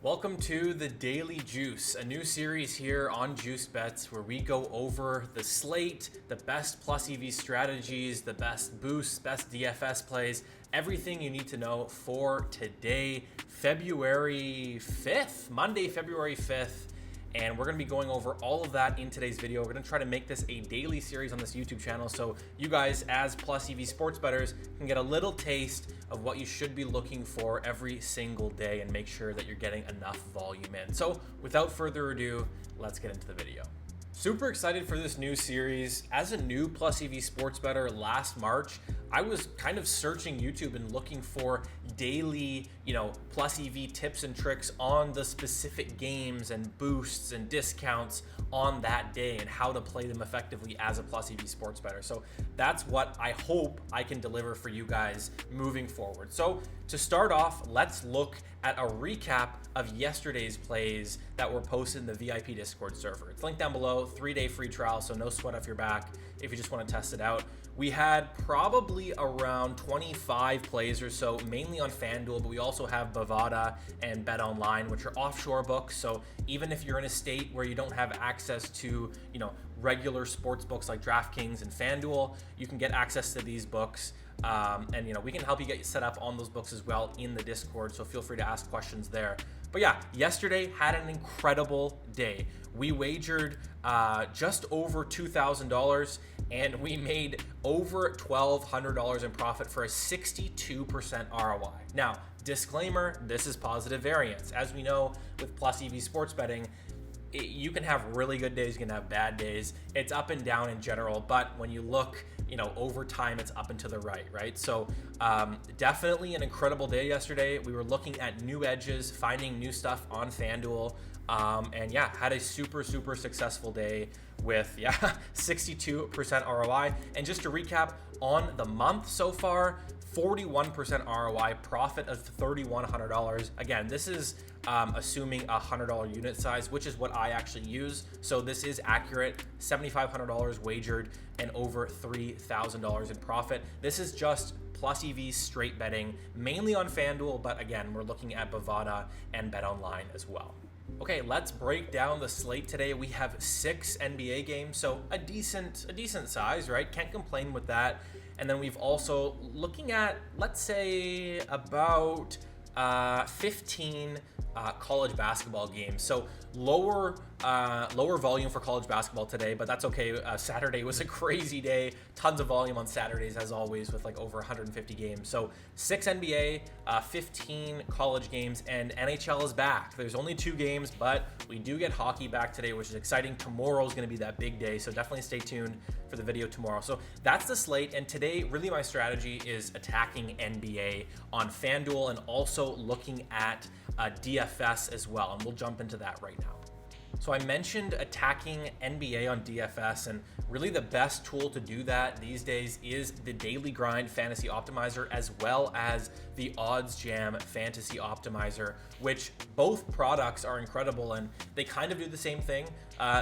Welcome to the Daily Juice, a new series here on Juice Bets where we go over the slate, the best plus EV strategies, the best boosts, best DFS plays, everything you need to know for today, February 5th, Monday, February 5th. And we're going to be going over all of that in today's video. We're going to try to make this a daily series on this YouTube channel so you guys, as plus EV sports bettors, can get a little taste of what you should be looking for every single day and make sure that you're getting enough volume in. So without further ado, let's get into the video. Super excited for this new series. As a new plus EV sports bettor last March, I was kind of searching YouTube and looking for daily, plus EV tips and tricks on the specific games and boosts and discounts on that day and how to play them effectively as a plus EV sports bettor. So that's what I hope I can deliver for you guys moving forward. So to start off, let's look at a recap of yesterday's plays that were posted in the VIP Discord server. It's linked down below, 3-day free trial, so no sweat off your back if you just want to test it out. We had probably around 25 plays or so, mainly on FanDuel, but we also have Bovada and BetOnline, which are offshore books. So even if you're in a state where you don't have access to, regular sports books like DraftKings and FanDuel, you can get access to these books. And we can help you get set up on those books as well in the Discord, so feel free to ask questions there. But yeah, yesterday had an incredible day. We wagered just over $2,000 and we made over $1,200 in profit for a 62% ROI. Now, disclaimer, this is positive variance. As we know with plus EV sports betting, you can have really good days, you can have bad days. It's up and down in general, but when you look, over time, it's up and to the right? So definitely an incredible day yesterday. We were looking at new edges, finding new stuff on FanDuel, and yeah, had a super successful day with 62% ROI. And just to recap, on the month so far, 41% ROI, profit of $3,100. Again, this is assuming a $100 unit size, which is what I actually use. So this is accurate. $7,500 wagered and over $3,000 in profit. This is just plus EV straight betting, mainly on FanDuel, but again, we're looking at Bovada and BetOnline as well. Okay, let's break down the slate today. We have 6 NBA games, so a decent size, right? Can't complain with that. And then we've also looking at, let's say, about 15 college basketball games. So lower volume for college basketball today, but that's okay. Saturday was a crazy day. Tons of volume on Saturdays, as always, with like over 150 games. So 6 NBA, 15 college games, and NHL is back. There's only 2 games, but we do get hockey back today, which is exciting. Tomorrow is going to be that big day, so definitely stay tuned for the video tomorrow. So that's the slate, and today, really my strategy is attacking NBA on FanDuel and also looking at DFS as well, and we'll jump into that right now. So I mentioned attacking NBA on DFS, and really the best tool to do that these days is the Daily Grind Fantasy Optimizer, as well as the Odds Jam Fantasy Optimizer, which both products are incredible and they kind of do the same thing.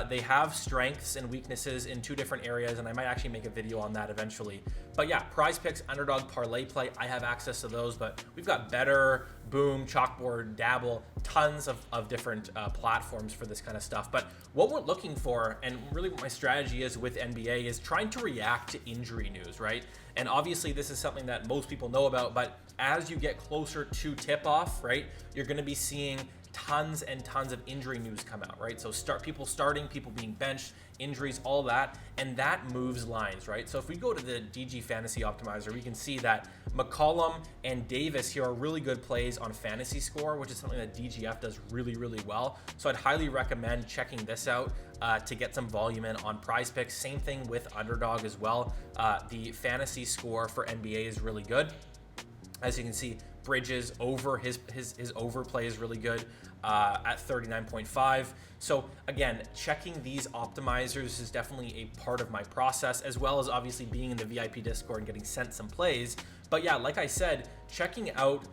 They have strengths and weaknesses in 2 different areas, and I might actually make a video on that eventually. But yeah, Prize Picks, Underdog, Parlay Play, I have access to those, but we've got Better, Boom, Chalkboard, Dabble, tons of different platforms for this kind of stuff. But what we're looking for, and really what my strategy is with NBA, is trying to react to injury news, right? And obviously this is something that most people know about, but as you get closer to tip-off, right, you're going to be seeing tons and tons of injury news come out, right? So people starting, people being benched, injuries, all that, and that moves lines, right? So if we go to the DG Fantasy Optimizer, we can see that McCollum and Davis here are really good plays on Fantasy Score, which is something that DGF does really well. So I'd highly recommend checking this out to get some volume in on Prize Picks. Same thing with Underdog as well. The Fantasy Score for NBA is really good. As you can see, Bridges over his overplay is really good at 39.5. So again, checking these optimizers is definitely a part of my process, as well as obviously being in the VIP Discord and getting sent some plays. But yeah, like I said, checking out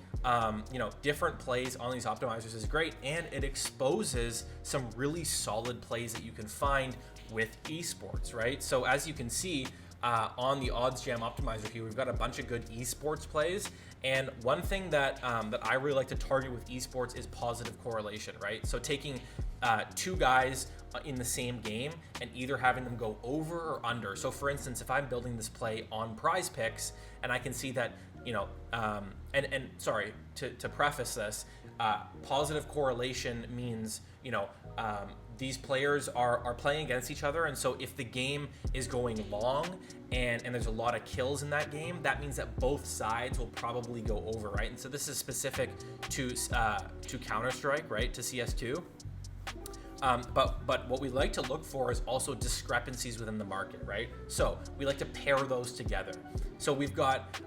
different plays on these optimizers is great, and it exposes some really solid plays that you can find with esports, right? So as you can see on the Odds Jam Optimizer here, we've got a bunch of good esports plays, And one thing that that I really like to target with esports is positive correlation, right? So taking two guys in the same game and either having them go over or under. So for instance, if I'm building this play on Prize Picks and I can see that, you know, and sorry, to preface this, positive correlation means, you know, these players are playing against each other, and so if the game is going long and there's a lot of kills in that game, that means that both sides will probably go over, right? And so this is specific to Counter-Strike, right, to CS2. But what we like to look for is also discrepancies within the market, right? So we like to pair those together. So we've got,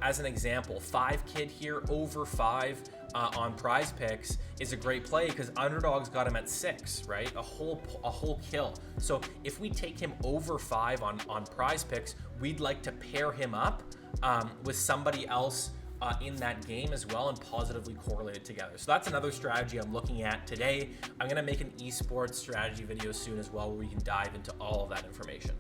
as an example, 5 Kid here over 5 on Prize Picks is a great play because underdogs got him at 6, right? A whole kill. So if we take him over 5 on Prize Picks, we'd like to pair him up with somebody else in that game as well and positively correlate it together. So that's another strategy I'm looking at today. I'm gonna make an esports strategy video soon as well where we can dive into all of that information.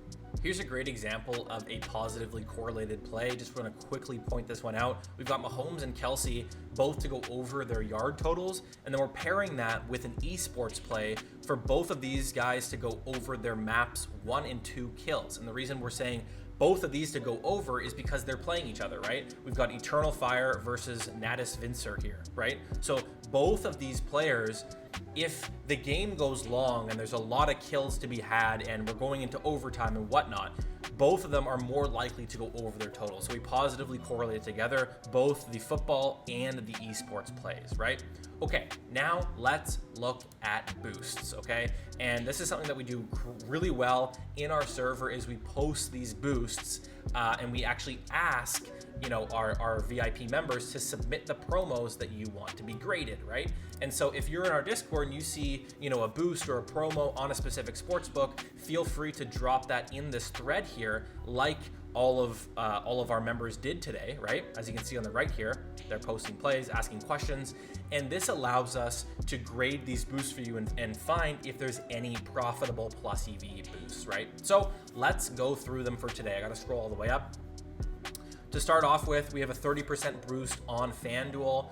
Here's a great example of a positively correlated play. Just want to quickly point this one out. We've got Mahomes and Kelsey both to go over their yard totals, and then we're pairing that with an esports play for both of these guys to go over their maps 1 and 2 kills. And the reason we're saying both of these to go over is because they're playing each other, right? We've got Eternal Fire versus Natus Vincer here, right? So both of these players, if the game goes long and there's a lot of kills to be had and we're going into overtime and whatnot, both of them are more likely to go over their total. So we positively correlate together both the football and the esports plays, right? Okay, now let's look at boosts, okay? And this is something that we do really well in our server is we post these boosts and we actually ask, you know, our VIP members to submit the promos that you want to be graded, right? And so if you're in our Discord and you see, you know, a boost or a promo on a specific sportsbook, feel free to drop that in this thread here, like all of our members did today, right? As you can see on the right here, they're posting plays, asking questions, and this allows us to grade these boosts for you and find if there's any profitable plus EV boosts, right? So let's go through them for today. I gotta scroll all the way up. To start off with, we have a 30% boost on FanDuel.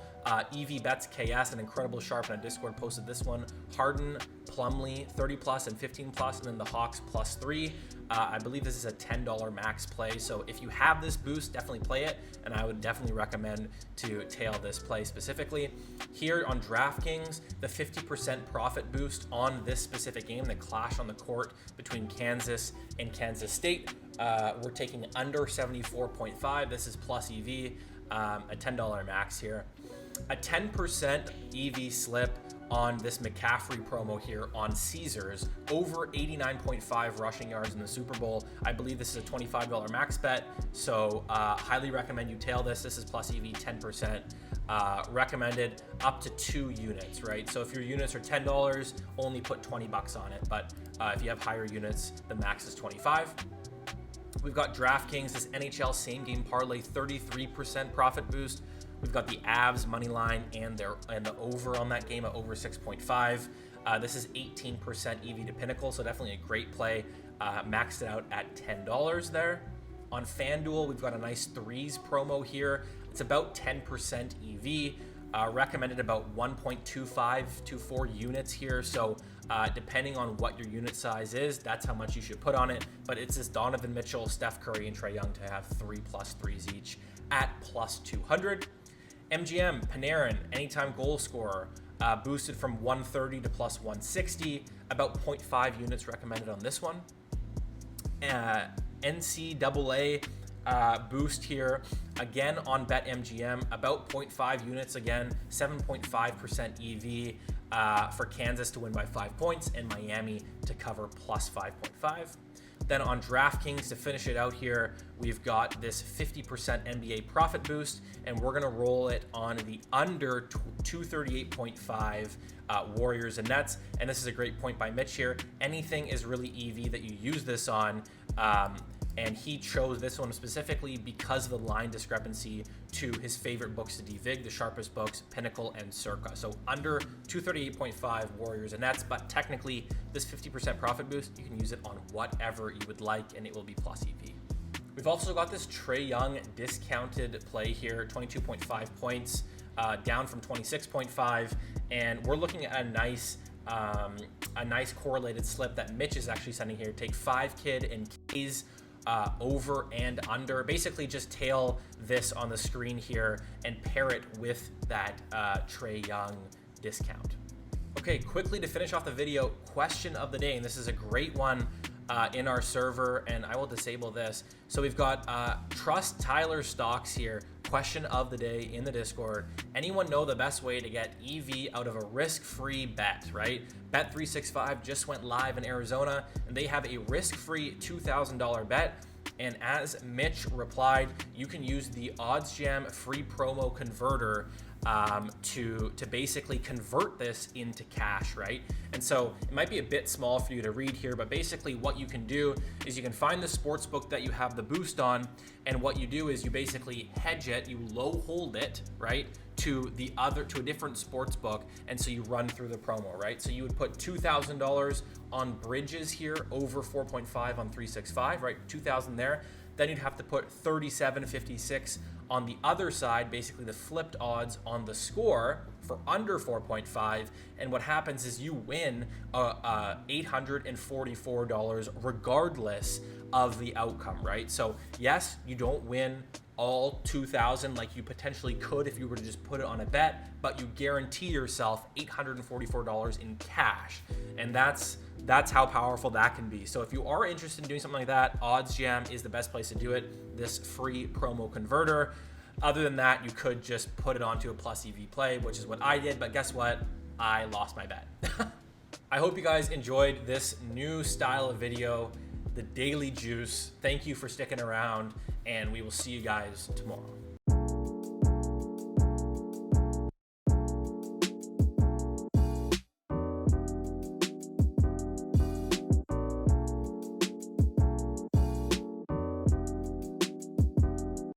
EV Bets KS, an incredible sharp in a Discord, posted this one. Harden, Plumlee, 30 plus and 15 plus, and then the Hawks plus 3. I believe this is a $10 max play. So if you have this boost, definitely play it. And I would definitely recommend to tail this play specifically. Here on DraftKings, the 50% profit boost on this specific game, the clash on the court between Kansas and Kansas State. We're taking under 74.5. This is plus EV, a $10 max here. A 10% EV slip on this McCaffrey promo here on Caesars, over 89.5 rushing yards in the Super Bowl. I believe this is a $25 max bet, so highly recommend you tail this. This is plus EV, 10%. Recommended up to 2 units, right? So if your units are $10, only put 20 bucks on it, but if you have higher units, the max is 25. We've got DraftKings, this NHL same game parlay, 33% profit boost. We've got the Avs money line and the over on that game at over 6.5. This is 18% EV to Pinnacle, so definitely a great play. Maxed it out at $10 there. On FanDuel, we've got a nice threes promo here. It's about 10% EV. Recommended about 1.25 to 4 units here. So depending on what your unit size is, that's how much you should put on it. But it's this Donovan Mitchell, Steph Curry, and Trae Young to have 3 plus 3s each at plus 200. MGM, Panarin, anytime goal scorer, boosted from 130 to plus 160, about 0.5 units recommended on this one. NCAA boost here, again on BetMGM, about 0.5 units again, 7.5% EV for Kansas to win by 5 points and Miami to cover plus 5.5. Then on DraftKings to finish it out here, we've got this 50% NBA profit boost, and we're gonna roll it on the under 238.5 Warriors and Nets. And this is a great point by Mitch here. Anything is really EV that you use this on. And he chose this one specifically because of the line discrepancy to his favorite books to DVig, the sharpest books, Pinnacle and Circa. So under 238.5 Warriors and Nets, but technically this 50% profit boost, you can use it on whatever you would like and it will be plus EV. We've also got this Trae Young discounted play here, 22.5 points, down from 26.5, and we're looking at a nice correlated slip that Mitch is actually sending here. Take 5 kid and K's over and under. Basically just tail this on the screen here and pair it with that Trae Young discount. Okay, quickly to finish off the video, question of the day, and this is a great one in our server, and I will disable this. So we've got Trust Tyler Stocks here, question of the day in the Discord. Anyone know the best way to get EV out of a risk-free bet, right? Bet365 just went live in Arizona, and they have a risk-free $2,000 bet. And as Mitch replied, you can use the OddsJam free promo converter to basically convert this into cash, right? And so it might be a bit small for you to read here, but basically what you can do is you can find the sports book that you have the boost on, and what you do is you basically hedge it, you low hold it, right, to a different sports book, and so you run through the promo, right? So you would put $2,000 on bridges here over 4.5 on 365, right? 2,000 there. Then you'd have to put 37.56 on the other side, basically the flipped odds on the score for under 4.5. And what happens is you win $844 regardless of the outcome, right? So yes, you don't win all 2,000 like you potentially could if you were to just put it on a bet, but you guarantee yourself $844 in cash. And that's how powerful that can be. So if you are interested in doing something like that, OddsJam is the best place to do it, this free promo converter. Other than that, you could just put it onto a plus EV play, which is what I did, but guess what? I lost my bet. I hope you guys enjoyed this new style of video, the Daily Juice. Thank you for sticking around, and we will see you guys tomorrow.